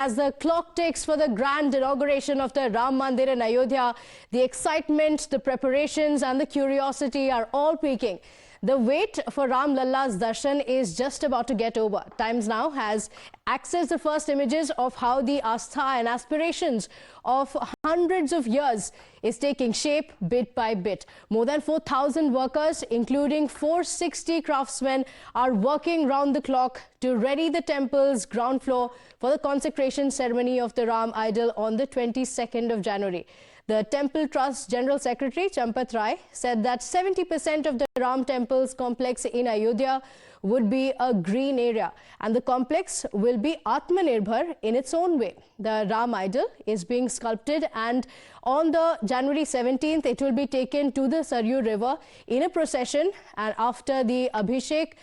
As the clock ticks for the grand inauguration of the Ram Mandir in Ayodhya, the excitement, the preparations and the curiosity are all peaking. The wait for Ram Lalla's darshan is just about to get over. Times Now has accessed the first images of how the astha and aspirations of hundreds of years is taking shape bit by bit. More than 4,000 workers, including 460 craftsmen, are working round the clock to ready the temple's ground floor for the consecration ceremony of the Ram idol on the 22nd of January. The Temple Trust General Secretary Champat Rai said that 70% of the Ram Temple's complex in Ayodhya would be a green area and the complex will be Atmanirbhar in its own way. The Ram idol is being sculpted and on the January 17th it will be taken to the Saryu River in a procession, and after the Abhishek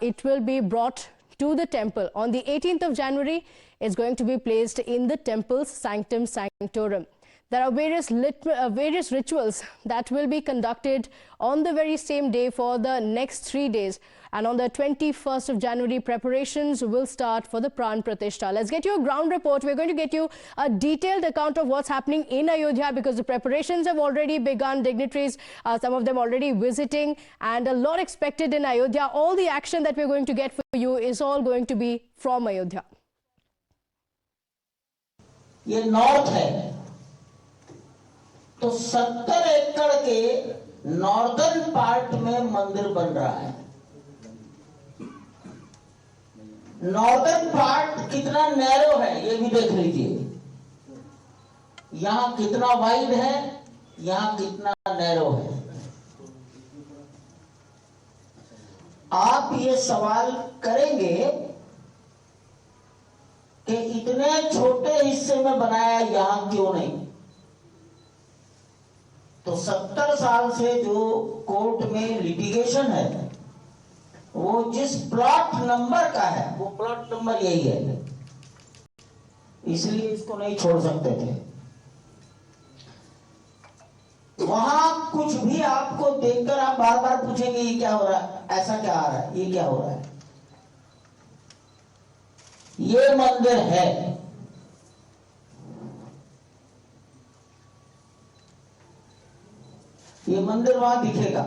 it will be brought to the temple. On the 18th of January it's going to be placed in the temple's sanctum sanctorum. There are various rituals that will be conducted on the very same day for the next 3 days. And on the 21st of January, preparations will start for the Pran Pratishtha. Let's get you a ground report. We're going to get you a detailed account of what's happening in Ayodhya because the preparations have already begun. Dignitaries, some of them already visiting, and a lot expected in Ayodhya. All the action that we're going to get for you is all going to be from Ayodhya. ये north है तो 70 एकड़ के northern part में मंदिर बन रहा है। नॉर्दर्न पार्ट कितना नैरो है ये भी देख लीजिए। यहां कितना वाइड है, यहां कितना नैरो है। आप ये सवाल करेंगे कि इतने छोटे हिस्से में बनाया यहां क्यों नहीं। तो 70 साल से जो कोर्ट में लिटिगेशन है वो जिस प्लॉट नंबर का है वो प्लॉट नंबर यही है, इसलिए इसको नहीं छोड़ सकते थे। वहां कुछ भी आपको देखकर आप बार बार पूछेंगे ये क्या हो रहा है, ऐसा क्या आ रहा है, ये क्या हो रहा है। ये मंदिर है। ये मंदिर वहां दिखेगा।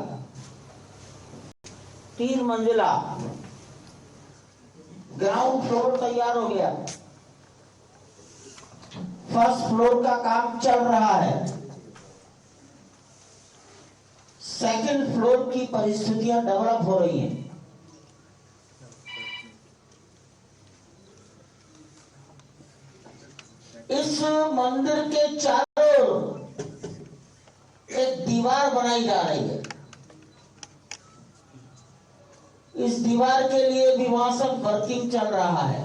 3 मंजिला ग्राउंड फ्लोर तैयार हो गया। फर्स्ट फ्लोर का काम चल रहा है। सेकंड फ्लोर की परिस्थितियां डेवलप हो रही हैं। इस मंदिर के चारों एक दीवार बनाई जा रही है। इस दीवार के लिए भी वहां सब वर्किंग चल रहा है।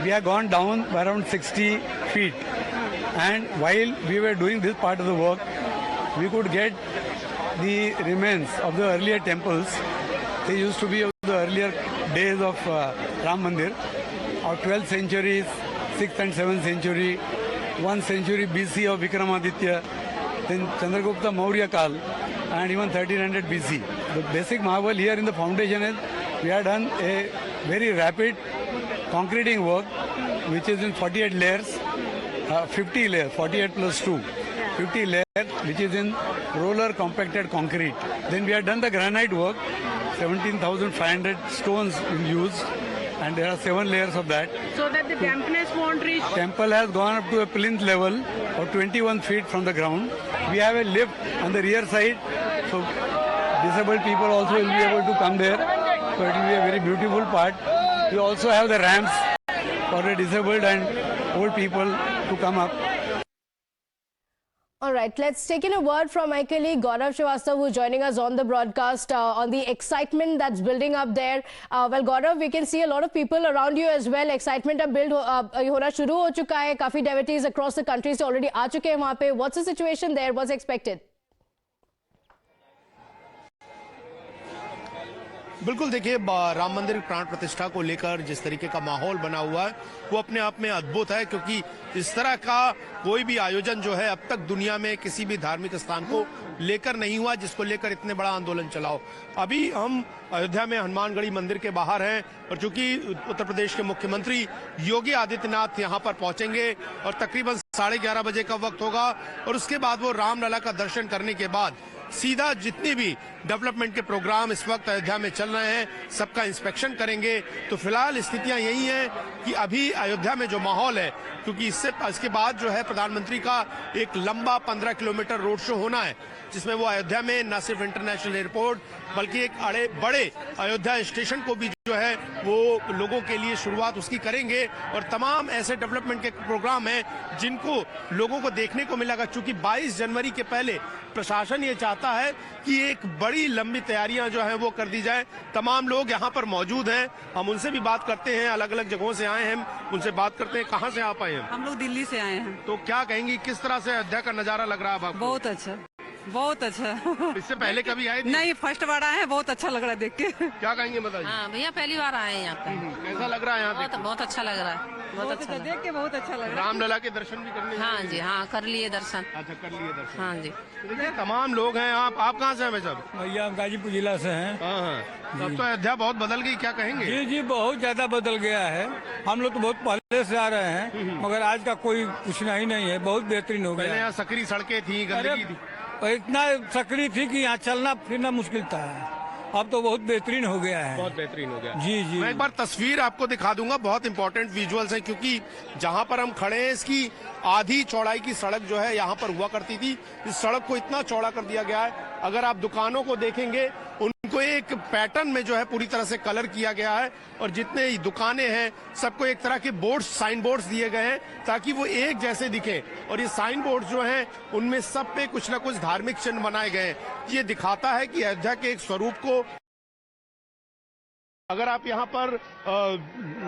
We have gone down by around 60 feet, and while we were doing this part of the work, we could get the remains of the earlier temples. They used to be of the earlier days of Ram Mandir, of 12th century, 6th and 7th century, 1st century BC of Vikramaditya, then Chandragupta Maurya Kal, and even 1300 BC. The basic marvel here in the foundation is we have done a very rapid concreting work which is in 48 layers, 50 layers, 48 plus 2, 50 layers which is in roller compacted concrete. Then we have done the granite work, 17,500 stones used, and there are 7 layers of that. So that the dampness won't reach. Temple has gone up to a plinth level of 21 feet from the ground. We have a lift on the rear side, so disabled people also will be able to come there. So it will be a very beautiful part. We also have the ramps for the disabled and old people to come up. All right, let's take in a word from my colleague Gaurav Srivastava, who's joining us on the broadcast on the excitement that's building up there. Well, Gaurav, we can see a lot of people around you as well. Excitement अब build होना शुरू हो चुका है. काफी devotees across the country से already आ चुके हैं वहाँ पे. What's the situation there? What's expected? बिल्कुल, देखिए राम मंदिर प्राण प्रतिष्ठा को लेकर जिस तरीके का माहौल बना हुआ है वो अपने आप में अद्भुत है, क्योंकि इस तरह का कोई भी आयोजन जो है अब तक दुनिया में किसी भी धार्मिक स्थान को लेकर नहीं हुआ, जिसको लेकर इतने बड़ा आंदोलन चलाओ। अभी हम अयोध्या में हनुमानगढ़ी मंदिर के बाहर हैं और चूंकि उत्तर प्रदेश के मुख्यमंत्री योगी आदित्यनाथ यहां पर पहुंचेंगे और तकरीबन 11:30 बजे का वक्त होगा और उसके बाद वो रामलला का दर्शन करने के बाद सीधा जितनी भी डेवलपमेंट के प्रोग्राम इस वक्त अयोध्या में चल रहे हैं सबका इंस्पेक्शन करेंगे। तो फिलहाल स्थितियां यही हैं कि अभी अयोध्या में जो माहौल है, क्योंकि इसके बाद जो है प्रधानमंत्री का एक लंबा 15 किलोमीटर रोड शो होना है, जिसमें वो अयोध्या में न सिर्फ इंटरनेशनल एयरपोर्ट बल्कि एक बड़े अयोध्या स्टेशन को भी जो है वो लोगों के लिए शुरुआत उसकी करेंगे और तमाम ऐसे डेवलपमेंट के प्रोग्राम हैं जिनको लोगों को देखने को मिलेगा। चूंकि 22 जनवरी के पहले प्रशासन ये चाहता है कि एक बड़ी लंबी तैयारियां जो है वो कर दी जाए। तमाम लोग यहाँ पर मौजूद हैं, हम उनसे भी बात करते हैं, अलग अलग जगहों से आए हैं, उनसे बात करते हैं। कहाँ से आप आए हैं? हम लोग दिल्ली से आए हैं। तो क्या कहेंगी, किस तरह से अयोध्या का नजारा लग रहा है आपको? बहुत अच्छा, बहुत अच्छा। इससे पहले कभी आए थे? नहीं, फर्स्ट बार आए हैं, बहुत अच्छा लग रहा है देख के। क्या कहेंगे बताइए? हाँ भैया, पहली बार आए हैं यहाँ पे। कैसा लग रहा है यहाँ पे? बहुत अच्छा लग रहा है, बहुत अच्छा लग रहा देख के बहुत अच्छा लग रहा है। रामलला के दर्शन भी करने? हाँ जी, हाँ कर लिए दर्शन। अच्छा, कर लिए दर्शन। हाँ जी। तो देखिए तमाम लोग हैं। आप कहाँ से हैं भाई साहब? भैया हम गाजीपुर जिला से हैं। हाँ हाँ। अब तो अयोध्या बहुत बदल गई, क्या कहेंगे? जी जी, बहुत ज्यादा बदल गया है। हम लोग तो बहुत पहले से आ रहे हैं, मगर आज का कोई पूछना ही नहीं है, बहुत बेहतरीन हो गया। पहले यहाँ सकरी सड़कें थी, गंदगी थी, इतना सकरी थी कि यहाँ चलना फिरना मुश्किल था। अब तो बहुत बेहतरीन हो गया है। बहुत बेहतरीन हो गया। जी जी, मैं एक बार तस्वीर आपको दिखा दूंगा, बहुत इंपॉर्टेंट विजुअल्स हैं, क्योंकि जहां पर हम खड़े हैं इसकी आधी चौड़ाई की सड़क जो है यहाँ पर हुआ करती थी। इस सड़क को इतना चौड़ा कर दिया गया है, अगर आप दुकानों को देखेंगे उनको एक पैटर्न में जो है पूरी तरह से कलर किया गया है और जितने दुकानें हैं सबको एक तरह के बोर्ड्स, साइन बोर्ड्स दिए गए हैं ताकि वो एक जैसे दिखें। और ये साइन बोर्ड जो हैं उनमें सब पे कुछ ना कुछ धार्मिक चिन्ह बनाए गए हैं। ये दिखाता है कि अयोध्या के एक स्वरूप को, अगर आप यहाँ पर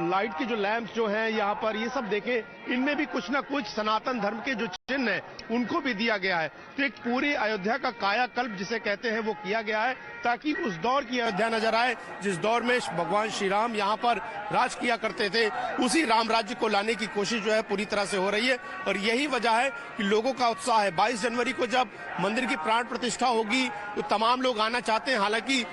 लाइट के जो लैंप्स जो हैं यहाँ पर ये सब देखें, इनमें भी कुछ ना कुछ सनातन धर्म के जो चिन्ह हैं उनको भी दिया गया है। तो एक पूरी अयोध्या का कायाकल्प जिसे कहते हैं वो किया गया है ताकि उस दौर की अयोध्या नजर आए जिस दौर में भगवान श्री राम यहाँ पर राज किया करते थे। उसी राम राज्य को लाने की कोशिश जो है पूरी तरह से हो रही है और यही वजह है कि लोगों का उत्साह है। 22 जनवरी को जब मंदिर की प्राण प्रतिष्ठा होगी तो तमाम लोग आना चाहते हैं। हालांकि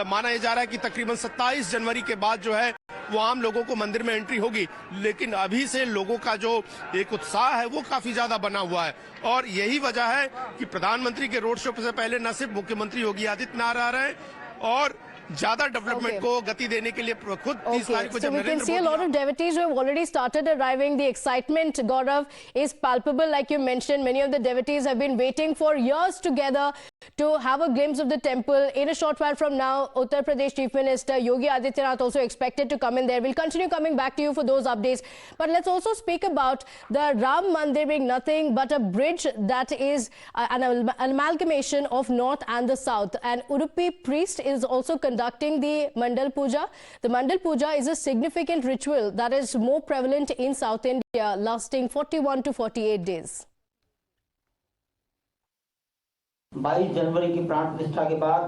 माना यह जा रहा है कि तकरीबन 27 जनवरी के बाद जो है वो आम लोगों को मंदिर में एंट्री होगी, लेकिन अभी से लोगों का जो एक उत्साह है वो काफी ज्यादा बना हुआ है। और यही वजह है कि प्रधानमंत्री के रोड शो से पहले न सिर्फ मुख्यमंत्री योगी आदित्यनाथ आ रहे हैं और ज्यादा डेवलपमेंट को गति देने के लिए खुद 30 तारीख को so we can see a lot of devotees who have already started arriving. The excitement, Gaurav, is palpable. Like you mentioned, many of the devotees have been waiting for years together to have a glimpse of the temple. In a short while from now, Uttar Pradesh Chief Minister Yogi Adityanath also expected to come in there. We'll continue coming back to you for those updates. But let's also speak about the Ram Mandir being nothing but a bridge that is an amalgamation of North and the South. And Udupi priest is also conducting the Mandal Puja. The Mandal Puja is a significant ritual that is more prevalent in South India, lasting 41 to 48 days. 22 जनवरी की प्राण प्रतिष्ठा के बाद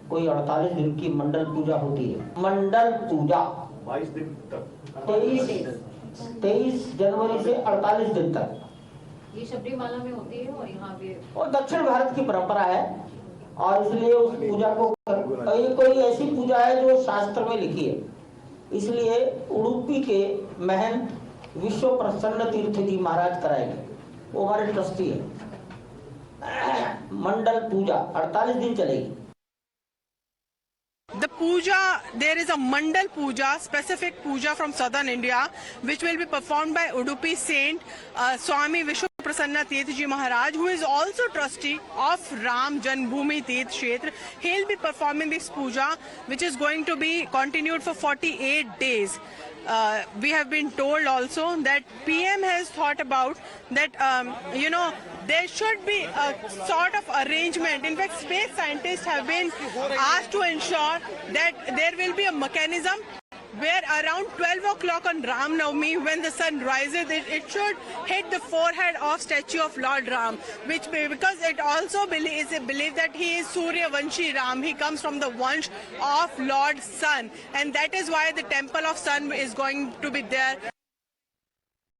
कोई 48 दिन की मंडल पूजा होती है। मंडल पूजा 22 दिन तक, 23 जनवरी से 48 दिन तक ये सबरीमाला में होती है और यहाँ पे और दक्षिण भारत की परंपरा है और इसलिए उस पूजा को ये कोई ऐसी पूजा है जो शास्त्र में लिखी है। इसलिए उडुपी के महंत विश्व प्रसन्न तीर्थ जी महाराज कराएंगे, वो हमारे ट्रस्टी है। मंडल पूजा 48 दिन चलेगी। The puja, there is a Mandal Puja, specific puja from southern India, which will be performed by Udupi Saint Swami Vishwa Prasanna Tirth Ji Maharaj, who is also trustee of Ram Janmbhoomi Tirth Kshetra. He'll be performing this puja, which is going to be continued for 48 days. We have been told also that PM has thought about that, there should be a sort of arrangement. In fact, space scientists have been asked to ensure that there will be a mechanism where around 12 o'clock on Ram Navami, when the sun rises, it should hit the forehead of statue of Lord Ram, because it also is believed that he is Surya Vanshi Ram. He comes from the Vansh of Lord Sun, and that is why the temple of Sun is going to be there